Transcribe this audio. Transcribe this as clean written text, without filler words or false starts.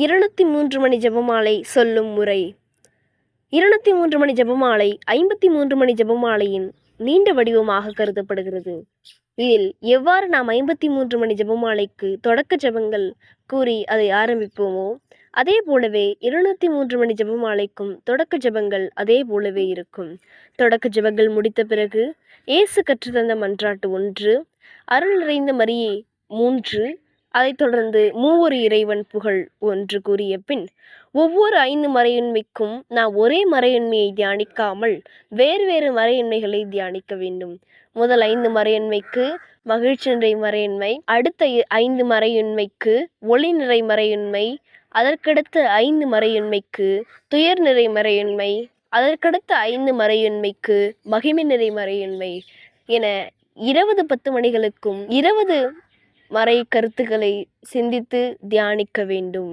203 மணி ஜெபமாலை சொல்லும் முறை. 203 மணி ஜெபமாலை 53 மணி ஜெபமாலையின் நீண்ட வடிவமாக கருதப்படுகிறது. இதில் எவ்வாறு நாம் 53 மணி ஜெபமாலைக்கு தொடக்க ஜெபங்கள் கூறி அதை ஆரம்பிப்போமோ அதே போலவே 203 மணி ஜெபமாலைக்கும் தொடக்க ஜெபங்கள் அதே போலவே இருக்கும். தொடக்க ஜெபங்கள் முடித்த பிறகு இயேசு கற்றுத்தந்த மன்றாட்டு 1, அருள் நிறைந்த மரியே 3, அதைத் தொடர்ந்து மூவொரு இறைவன் புகழ் 1 கூறிய பின் ஒவ்வொரு 5 மறையுண்மைக்கும் நாம் ஒரே மறையுண்மையை தியானிக்காமல் வேறு வேறு மறையுண்மைகளை தியானிக்க வேண்டும். முதல் 5 மறையுண்மைக்கு மகிழ்ச்சி நிறை மறையுண்மை, அடுத்த 5 மறையுண்மைக்கு ஒளி நிறை மறையுண்மை, அதற்கடுத்த 5 மறையுண்மைக்கு துயர் நிறை மறையுண்மை, அதற்கடுத்த 5 மறையுண்மைக்கு மகிமை நிறை மறையுண்மை என 20 10 மணிகளுக்கும் 20 மறை கருத்துக்களை சிந்தித்து தியானிக்க வேண்டும்.